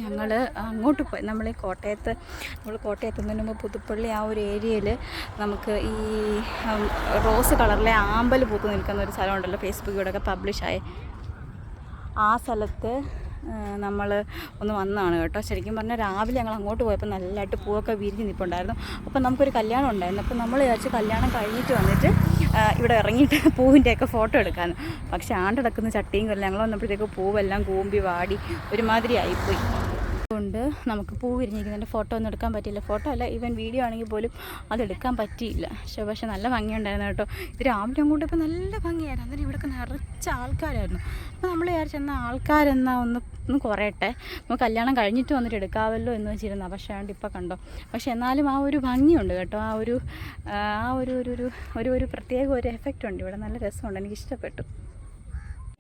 ഞങ്ങൾ അങ്ങോട്ട് പോയി. നമ്മൾ കോട്ടയത്തുന്നതിന് മുമ്പ് പുതുപ്പള്ളി ആ ഒരു ഏരിയയിൽ നമുക്ക് ഈ റോസ് കളറിലെ ആമ്പൽ പൂത്ത് നിൽക്കുന്ന ഒരു സ്ഥലമുണ്ടല്ലോ, ഫേസ്ബുക്കിലൂടെയൊക്കെ പബ്ലിഷായി. ആ സ്ഥലത്ത് നമ്മൾ ഒന്ന് വന്നതാണ് കേട്ടോ. ശരിക്കും പറഞ്ഞാൽ രാവിലെ ഞങ്ങൾ അങ്ങോട്ട് പോയപ്പോൾ നല്ലതായിട്ട് പൂവൊക്കെ വിരിഞ്ഞ് നിൽപ്പുണ്ടായിരുന്നു. അപ്പോൾ നമുക്കൊരു കല്യാണം ഉണ്ടായിരുന്നു. അപ്പോൾ നമ്മൾ വിചാരിച്ചു കല്യാണം കഴിഞ്ഞിട്ട് വന്നിട്ട് ഇവിടെ ഇറങ്ങിയിട്ട് പൂവിൻ്റെയൊക്കെ ഫോട്ടോ എടുക്കാമെന്ന്. പക്ഷേ ആണ്ടടക്കുന്ന ചട്ടിയും കൊല്ലം ഞങ്ങൾ വന്നപ്പോഴത്തേക്ക് പൂവെല്ലാം കൂമ്പി വാടി ഒരുമാതിരി ആയിപ്പോയി. അതുകൊണ്ട് നമുക്ക് പൂ വിരിഞ്ഞിരിക്കുന്നതിൻ്റെ ഫോട്ടോ ഒന്നും എടുക്കാൻ പറ്റിയില്ല. ഫോട്ടോ അല്ല, ഈവൻ വീഡിയോ ആണെങ്കിൽ പോലും അതെടുക്കാൻ പറ്റിയില്ല. പക്ഷേ നല്ല ഭംഗിയുണ്ടായിരുന്നു കേട്ടോ. ഇത് രാവിലെ അങ്ങോട്ട് ഇപ്പോൾ നല്ല ഭംഗിയായിരുന്നു. അന്നേരം ഇവിടെയൊക്കെ നിറച്ച ആൾക്കാരായിരുന്നു. അപ്പോൾ നമ്മൾ വിചാരിച്ചെന്നാൽ ആൾക്കാരെന്നാൽ ഒന്ന് കുറയട്ടെ, നമുക്ക് കല്യാണം കഴിഞ്ഞിട്ട് വന്നിട്ട് എടുക്കാമല്ലോ എന്ന് വെച്ചിരുന്നാൽ. പക്ഷേ അതുകൊണ്ട് ഇപ്പോൾ കണ്ടോ. പക്ഷേ എന്നാലും ആ ഒരു ഭംഗിയുണ്ട് കേട്ടോ. ആ ഒരു പ്രത്യേക ഒരു എഫക്റ്റ് ഉണ്ട് ഇവിടെ. നല്ല രസമുണ്ട്, എനിക്കിഷ്ടപ്പെട്ടു.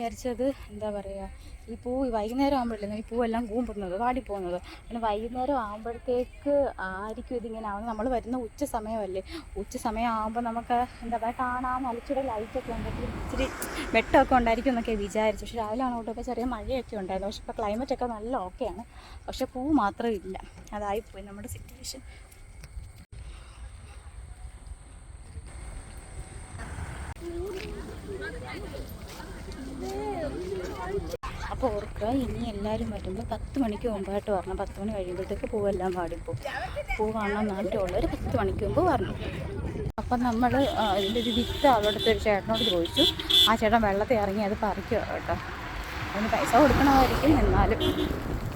വിചാരിച്ചത് എന്താ പറയുക, ഈ പൂ വൈകുന്നേരം ആകുമ്പോഴല്ലേ ഈ പൂവെല്ലാം കൂമ്പുന്നത്, വാടിപ്പോകുന്നത്. പിന്നെ വൈകുന്നേരം ആകുമ്പോഴത്തേക്ക് ആയിരിക്കും ഇതിങ്ങനെ ആവുന്നത്. നമ്മൾ വരുന്ന ഉച്ച സമയമല്ലേ, ഉച്ച സമയം ആകുമ്പോൾ നമുക്ക് എന്താ പറയുക കാണാൻ അലച്ചൂടെ ലൈറ്റൊക്കെ ഉണ്ടെങ്കിൽ ഇച്ചിരി വെട്ടമൊക്കെ ഉണ്ടായിരിക്കും എന്നൊക്കെ വിചാരിച്ചു. പക്ഷേ രാവിലെ ആണോട്ടൊക്കെ ചെറിയ മഴയൊക്കെ ഉണ്ടായിരുന്നു. പക്ഷേ ഇപ്പോൾ ക്ലൈമറ്റൊക്കെ നല്ല ഓക്കെയാണ്. പക്ഷേ പൂ മാത്രം ഇല്ല. അതായിപ്പോയി നമ്മുടെ സിറ്റുവേഷൻ. അപ്പോൾ ഓർക്കുക, ഇനി എല്ലാവരും വരുമ്പോൾ 10 മണിക്ക് മുമ്പായിട്ട് വരണം. 10 മണി കഴിയുമ്പോഴത്തേക്ക് പൂവെല്ലാം വാടിപ്പോവും. പൂ കാണാൻ നാട്ടിലുള്ളവർ 10 മണിക്ക് മുമ്പ് വരണം. അപ്പം നമ്മൾ ഇതിൻ്റെ ഒരു വിത്ത് അവിടുത്തെ ഒരു ചേട്ടനോട് ചോദിച്ചു. ആ ചേട്ടൻ വെള്ളത്തിൽ ഇറങ്ങി അത് പറിക്കുക കേട്ടോ. അതിന് പൈസ കൊടുക്കണമായിരിക്കും, എന്നാലും